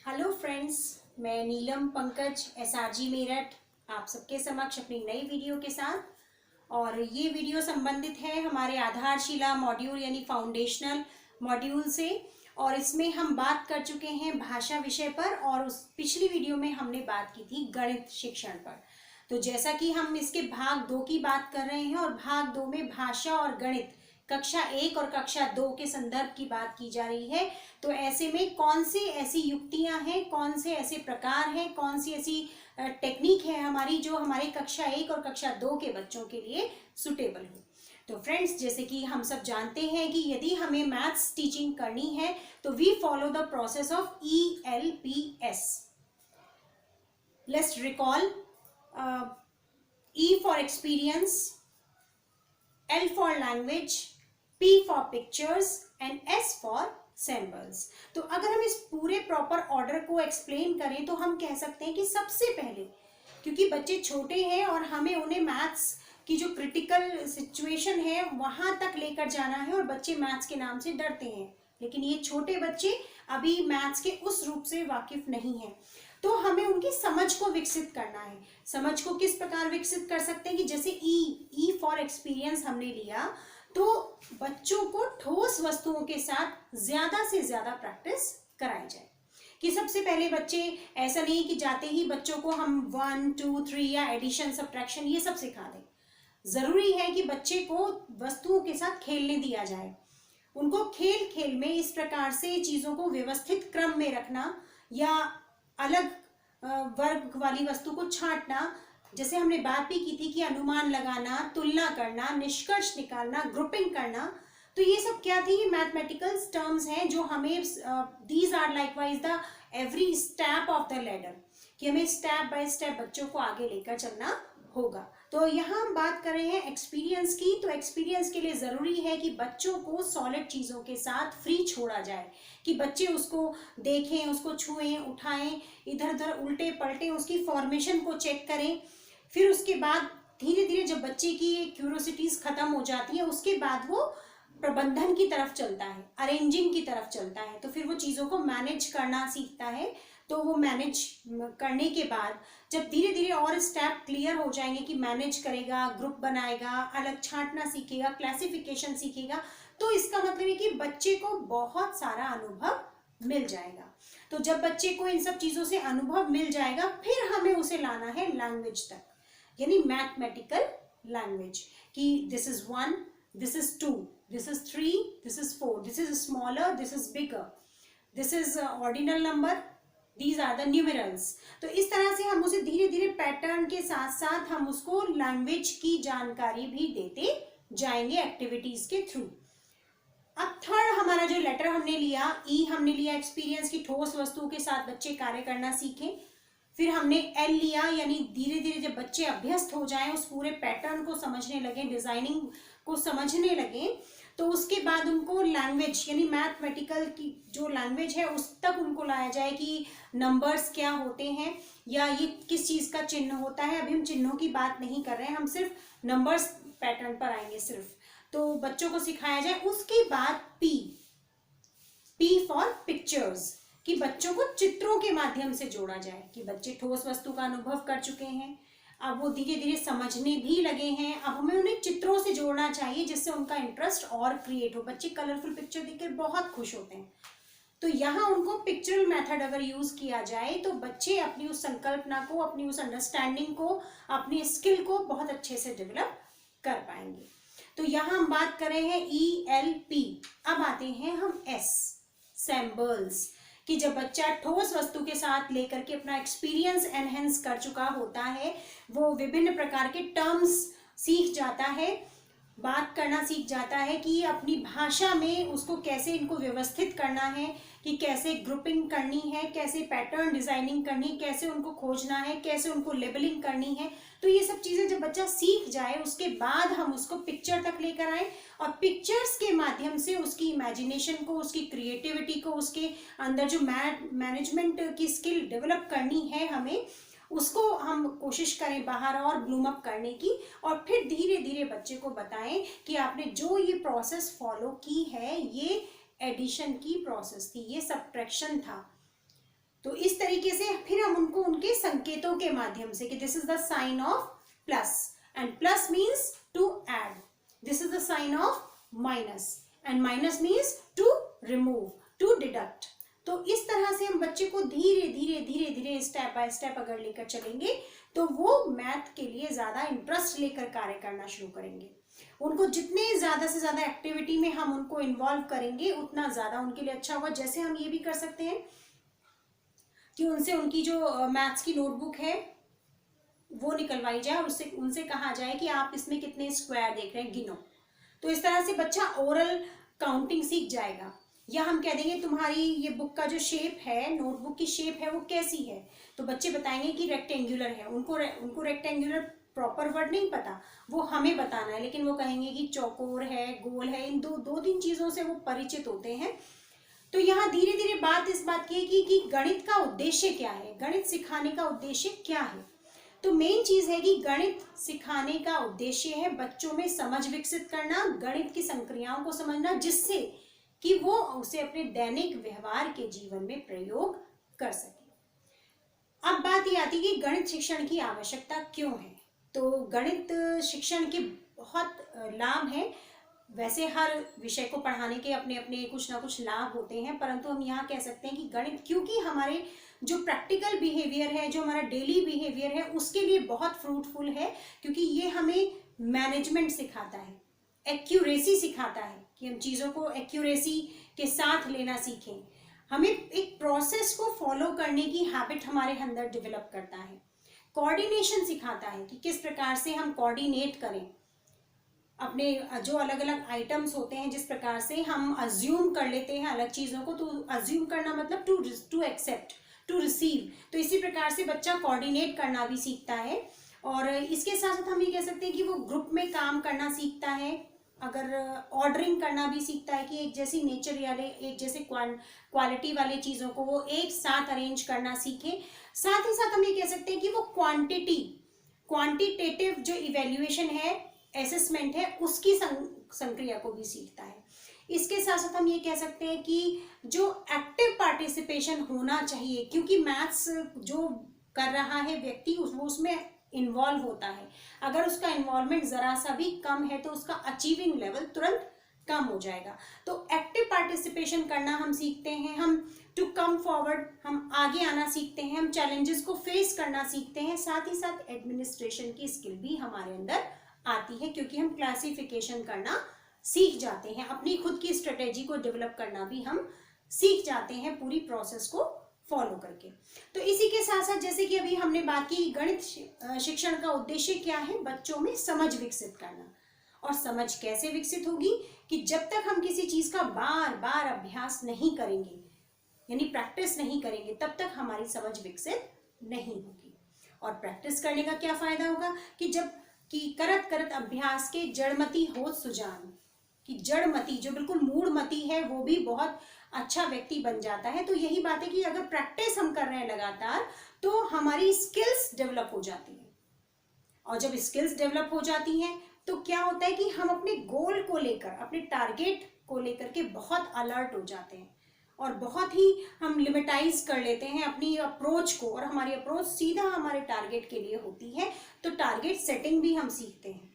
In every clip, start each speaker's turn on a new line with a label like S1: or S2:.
S1: Hello friends, मैं नीलम Pankaj SRG Meerut आप सबके समक्ष अपनी नई वीडियो के साथ। और ये वीडियो संबंधित है हमारे आधारशिला मॉड्यूल यानी फाउंडेशनल मॉड्यूल से। और इसमें हम बात कर चुके हैं भाषा विषय पर, और उस पिछली वीडियो में हमने बात की थी गणित शिक्षण पर। तो जैसा कि हम इसके भाग 2 की बात कर रहे हैं और भाग 2 में भाषा और गणित कक्षा 1 और कक्षा 2 के संदर्भ की बात की जा रही है। तो ऐसे में कौन सी ऐसी युक्तियां हैं, कौन से ऐसे प्रकार हैं, कौन सी ऐसी टेक्निक है हमारी जो हमारे कक्षा 1 और कक्षा 2 के बच्चों के लिए सुटेबल हो। तो फ्रेंड्स, जैसे कि हम सब जानते हैं कि यदि हमें मैथ्स टीचिंग करनी है तो we follow the process of ELPS। Let's recall. E for experience, L for language, P for pictures and S for symbols। तो अगर हम इस पूरे प्रॉपर ऑर्डर को एक्सप्लेन करें तो हम कह सकते हैं कि सबसे पहले, क्योंकि बच्चे छोटे हैं और हमें उन्हें मैथ्स की जो क्रिटिकल सिचुएशन है वहां तक लेकर जाना है, और बच्चे मैथ्स के नाम से डरते हैं, लेकिन ये छोटे बच्चे अभी मैथ्स के उस रूप से वाकिफ नहीं है। तो हमें उनकी समझ को विकसित करना है। समझ को किस प्रकार विकसित कर सकते हैं कि जैसे ई फॉर एक्सपीरियंस हमने लिया, तो बच्चों को ठोस वस्तुओं के साथ ज्यादा से ज्यादा प्रैक्टिस कराई जाए। कि सबसे पहले बच्चे, ऐसा नहीं कि जाते ही बच्चों को हम 1 2 3 या एडिशन सब्ट्रैक्शन ये सब सिखा दें। जरूरी है कि बच्चे को वस्तुओं के साथ खेलने दिया जाए। उनको खेल खेल में इस प्रकार से चीजों को व्यवस्थित क्रम में रखना, या अलग वर्ग वाली वस्तु को छांटना, जैसे हमने बात भी की थी कि अनुमान लगाना, तुलना करना, निष्कर्ष निकालना, ग्रुपिंग करना। तो ये सब क्या थी? मैथमेटिकल टर्म्स हैं जो हमें these are likewise the every step of the ladder, कि हमें स्टेप बाय स्टेप बच्चों को आगे लेकर चलना होगा। तो यहाँ हम बात कर रहे हैं एक्सपीरियंस की। तो एक्सपीरियंस के लिए जरूरी है कि बच्चों को सॉलिड चीजों के साथ फ्री छोड़ा जाए, कि बच्चे उसको देखें, उसको छुएं, उठाएं, इधर उधर उल्टे पलटे उसकी फॉर्मेशन को चेक करें। फिर उसके बाद धीरे धीरे जब बच्चे की ये क्यूरोसिटीज खत्म हो जाती है, उसके बाद वो प्रबंधन की तरफ चलता है, अरेंजिंग की तरफ चलता है। तो फिर वो चीजों को मैनेज करना सीखता है। तो वो मैनेज करने के बाद जब धीरे धीरे और स्टेप क्लियर हो जाएंगे कि मैनेज करेगा, ग्रुप बनाएगा, अलग छांटना सीखेगा, क्लासिफिकेशन सीखेगा, तो इसका मतलब है कि बच्चे को बहुत सारा अनुभव मिल जाएगा। तो जब बच्चे को इन सब चीजों से अनुभव मिल जाएगा, फिर हमें उसे लाना है लैंग्वेज तक, यानी मैथमेटिकल लैंग्वेज, कि this is 1, this is 2, this is 3, this is 4, this is smaller, this is bigger, this is ordinal number, these are the numerals. तो इस तरह से हम उसे धीरे धीरे पैटर्न के साथ साथ हम उसको लैंग्वेज की जानकारी भी देते जाएंगे एक्टिविटीज के थ्रू। अब थर्ड हमारा जो लेटर हमने लिया, ई हमने लिया एक्सपीरियंस, की ठोस वस्तुओं के साथ बच्चे कार्य करना सीखें। फिर हमने एल लिया, यानी धीरे धीरे जब बच्चे अभ्यस्त हो जाएं, उस पूरे पैटर्न को समझने लगे, डिजाइनिंग को समझने लगे, तो उसके बाद उनको लैंग्वेज यानी मैथमेटिकल की जो लैंग्वेज है उस तक उनको लाया जाए कि नंबर्स क्या होते हैं या ये किस चीज का चिन्ह होता है। अभी हम चिन्हों की बात नहीं कर रहे हैं, हम सिर्फ नंबर्स पैटर्न पर आएंगे सिर्फ। तो बच्चों को सिखाया जाए। उसके बाद पी फॉर पिक्चर्स, कि बच्चों को चित्रों के माध्यम से जोड़ा जाए, कि बच्चे ठोस वस्तु का अनुभव कर चुके हैं, अब वो धीरे धीरे समझने भी लगे हैं, अब हमें उन्हें चित्रों से जोड़ना चाहिए जिससे उनका इंटरेस्ट और क्रिएट हो। बच्चे कलरफुल पिक्चर देखकर बहुत खुश होते हैं। तो यहाँ उनको पिक्चरल मेथड अगर यूज किया जाए तो बच्चे अपनी उस संकल्पना को, अपनी उस अंडरस्टैंडिंग को, अपनी स्किल को बहुत अच्छे से डेवलप कर पाएंगे। तो यहाँ हम बात कर रहे हैं ELP। अब आते हैं हम S, सैम्बल्स, कि जब बच्चा ठोस वस्तु के साथ लेकर के अपना एक्सपीरियंस एनहेंस कर चुका होता है, वो विभिन्न प्रकार के टर्म्स सीख जाता है, बात करना सीख जाता है, कि अपनी भाषा में उसको कैसे इनको व्यवस्थित करना है, कि कैसे ग्रुपिंग करनी है, कैसे पैटर्न डिजाइनिंग करनी, कैसे उनको खोजना है, कैसे उनको लेबलिंग करनी है। तो ये सब चीजें जब बच्चा सीख जाए, उसके बाद हम उसको पिक्चर तक लेकर आए, और पिक्चर्स के माध्यम से उसकी इमेजिनेशन को, उसकी क्रिएटिविटी को, उसके अंदर जो मैनेजमेंट की स्किल डेवलप करनी है हमें, उसको हम कोशिश करें बाहर और ब्लूम अप करने की। और फिर धीरे धीरे बच्चे को बताएं कि आपने जो ये प्रोसेस फॉलो की है, ये एडिशन की प्रोसेस थी, ये सब्ट्रैक्शन था। तो इस तरीके से फिर हम उनको उनके संकेतों के माध्यम से कि this is the sign of plus and plus means to add, this is the sign of minus and minus means to remove, to deduct. तो इस तरह से हम बच्चे को धीरे धीरे धीरे धीरे स्टेप बाय स्टेप अगर लेकर चलेंगे तो वो मैथ के लिए ज्यादा इंटरेस्ट लेकर कार्य करना शुरू करेंगे। उनको जितने ज्यादा से ज्यादा एक्टिविटी में हम उनको इन्वॉल्व करेंगे उतना ज्यादा उनके लिए अच्छा होगा। जैसे हम ये भी कर सकते हैं कि उनसे उनकी जो मैथ्स की नोटबुक है वो निकलवाई जाए और उससे उनसे कहा जाए कि आप इसमें कितने स्क्वायर देख रहे हैं, गिनो। तो इस तरह से बच्चा ओरल काउंटिंग सीख जाएगा। या हम कह देंगे तुम्हारी ये बुक का जो शेप है, नोटबुक की शेप है, वो कैसी है, तो बच्चे बताएंगे कि रेक्टेंगुलर है। उनको रेक्टेंगुलर प्रॉपर वर्ड नहीं पता, वो हमें बताना है, लेकिन वो कहेंगे कि चौकोर है, गोल है, इन दो तीन चीजों से वो परिचित होते हैं। तो यहाँ धीरे धीरे बात इस बात की है कि गणित का उद्देश्य क्या है, गणित सिखाने का उद्देश्य क्या है। तो मेन चीज है कि गणित सिखाने का उद्देश्य है बच्चों में समझ विकसित करना, गणित की संक्रियाओं को समझना, जिससे कि वो उसे अपने दैनिक व्यवहार के जीवन में प्रयोग कर सके। अब बात ये आती है कि गणित शिक्षण की आवश्यकता क्यों है। तो गणित शिक्षण के बहुत लाभ हैं। वैसे हर विषय को पढ़ाने के अपने अपने कुछ ना कुछ लाभ होते हैं, परंतु हम यहाँ कह सकते हैं कि गणित क्योंकि हमारे जो प्रैक्टिकल बिहेवियर है, जो हमारा डेली बिहेवियर है, उसके लिए बहुत फ्रूटफुल है, क्योंकि ये हमें मैनेजमेंट सिखाता है, एक्यूरेसी सिखाता है कि हम चीज़ों को एक्यूरेसी के साथ लेना सीखें। हमें एक प्रोसेस को फॉलो करने की हैबिट हमारे अंदर डेवलप करता है। कोऑर्डिनेशन सिखाता है कि किस प्रकार से हम कोऑर्डिनेट करें अपने जो अलग अलग आइटम्स होते हैं, जिस प्रकार से हम अज्यूम कर लेते हैं अलग चीज़ों को। तो अज्यूम करना मतलब टू एक्सेप्ट, टू रिसीव। तो इसी प्रकार से बच्चा कोऑर्डिनेट करना भी सीखता है। और इसके साथ साथ हम ये कह सकते हैं कि वो ग्रुप में काम करना सीखता है, अगर ऑर्डरिंग करना भी सीखता है कि एक जैसी नेचर या एक जैसे क्वालिटी वाली चीज़ों को वो एक साथ अरेंज करना सीखे। साथ ही साथ हम ये कह सकते हैं कि वो क्वांटिटेटिव जो इवेल्युएशन है, असेसमेंट है, उसकी संक्रिया को भी सीखता है। इसके साथ साथ हम ये कह सकते हैं कि जो एक्टिव पार्टिसिपेशन होना चाहिए, क्योंकि मैथ्स जो कर रहा है व्यक्ति उसमें इन्वॉल्व होता है। अगर उसका इन्वॉल्वमेंट जरा सा भी कम है तो उसका अचीविंग लेवल तुरंत कम हो जाएगा। तो एक्टिव पार्टिसिपेशन करना हम सीखते हैं, हम टू कम फॉरवर्ड, हम आगे आना सीखते हैं, हम चैलेंजेस को फेस करना सीखते हैं। साथ ही साथ एडमिनिस्ट्रेशन की स्किल भी हमारे अंदर आती है, क्योंकि हम क्लासिफिकेशन करना सीख जाते हैं, अपनी खुद की स्ट्रेटेजी को डेवलप करना भी हम सीख जाते हैं पूरी प्रोसेस को फॉलो करके। तो इसी के साथ साथ जैसे कि अभी हमने बात की, गणित शिक्षण का उद्देश्य क्या है, बच्चों में समझ विकसित करना। और समझ कैसे विकसित होगी कि जब तक हम किसी चीज का बार बार अभ्यास नहीं करेंगे, यानी प्रैक्टिस नहीं करेंगे, तब तक हमारी समझ विकसित नहीं होगी। और प्रैक्टिस करने का क्या फायदा होगा कि करत करत अभ्यास के जड़मती हो सुजान, कि जड़मती जो बिल्कुल मूढ़मती है वो भी बहुत अच्छा व्यक्ति बन जाता है। तो यही बात है कि अगर प्रैक्टिस हम कर रहे हैं लगातार तो हमारी स्किल्स डेवलप हो जाती है। और जब स्किल्स डेवलप हो जाती हैं तो क्या होता है कि हम अपने गोल को लेकर, अपने टारगेट को लेकर के बहुत अलर्ट हो जाते हैं और बहुत ही हम लिमिटाइज कर लेते हैं अपनी अप्रोच को, और हमारी अप्रोच सीधा हमारे टारगेट के लिए होती है। तो टारगेट सेटिंग भी हम सीखते हैं।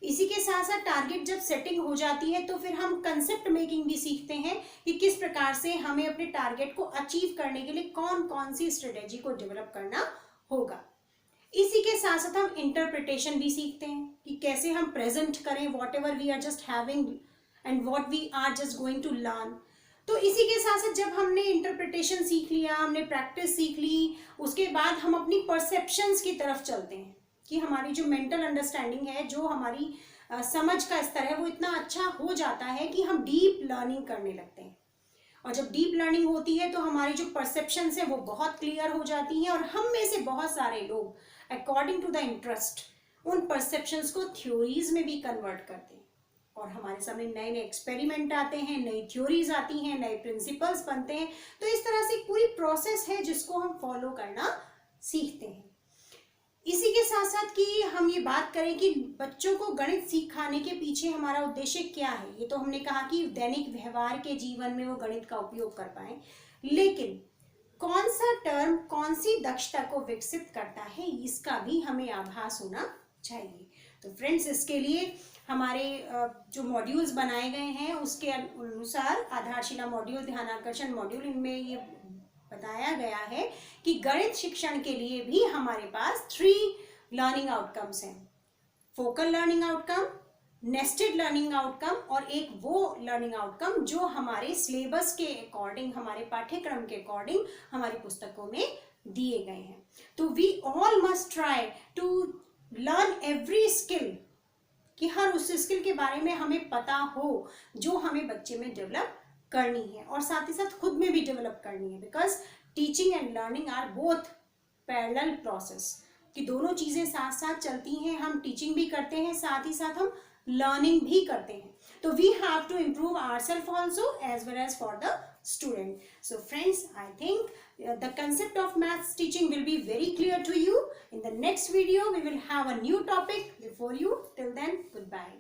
S1: इसी के साथ साथ टारगेट जब सेटिंग हो जाती है तो फिर हम कंसेप्ट मेकिंग भी सीखते हैं कि किस प्रकार से हमें अपने टारगेट को अचीव करने के लिए कौन कौन सी स्ट्रेटेजी को डेवलप करना होगा। इसी के साथ साथ हम इंटरप्रिटेशन भी सीखते हैं कि कैसे हम प्रेजेंट करें whatever we are just having and what we are just going to learn. तो इसी के साथ साथ जब हमने इंटरप्रिटेशन सीख लिया, हमने प्रैक्टिस सीख ली, उसके बाद हम अपनी परसेप्शंस की तरफ चलते हैं कि हमारी जो मेंटल अंडरस्टैंडिंग है, जो हमारी समझ का स्तर है, वो इतना अच्छा हो जाता है कि हम डीप लर्निंग करने लगते हैं। और जब डीप लर्निंग होती है तो हमारी जो परसेप्शंस है वो बहुत क्लियर हो जाती हैं, और हम में से बहुत सारे लोग अकॉर्डिंग टू द इंटरेस्ट उन परसेप्शंस को थ्योरीज में भी कन्वर्ट करते हैं, और हमारे सामने नए नए एक्सपेरिमेंट आते हैं, नई थ्योरीज आती हैं, नए प्रिंसिपल्स बनते हैं। तो इस तरह से पूरी प्रोसेस है जिसको हम फॉलो करना सीखते हैं। इसी के साथ साथ कि हम ये बात करें कि बच्चों को गणित सिखाने के पीछे हमारा उद्देश्य क्या है, ये तो हमने कहा कि दैनिक व्यवहार के जीवन में वो गणित का उपयोग कर पाए, लेकिन कौन सा सा टर्म कौन सी दक्षता को विकसित करता है, इसका भी हमें आभास होना चाहिए। तो फ्रेंड्स, इसके लिए हमारे जो मॉड्यूल्स बनाए गए हैं उसके अनुसार आधारशिला मॉड्यूल, ध्यानाकर्षण मॉड्यूल, इनमें ये बताया गया है कि गणित शिक्षण के लिए भी हमारे पास 3 लर्निंग आउटकम्स हैं। Focal learning outcome, nested learning outcome और एक वो लर्निंग आउटकम जो हमारे सिलेबस के अकॉर्डिंग, हमारे पाठ्यक्रम के अकॉर्डिंग हमारी पुस्तकों में दिए गए हैं। तो we all must try to learn every skill, कि हर उस स्किल के बारे में हमें पता हो जो हमें बच्चे में डेवलप करनी है और साथ ही साथ खुद में भी डेवलप करनी है। Because teaching and learning are both parallel process, कि दोनों चीजें साथ साथ चलती हैं। हम टीचिंग भी करते हैं, साथ ही साथ हम लर्निंग भी करते हैं। तो we have to improve ourselves also as well as for the student. So friends, I think the concept of maths teaching will be very clear to you. In the next video we will have a new topic before you. Till then, goodbye.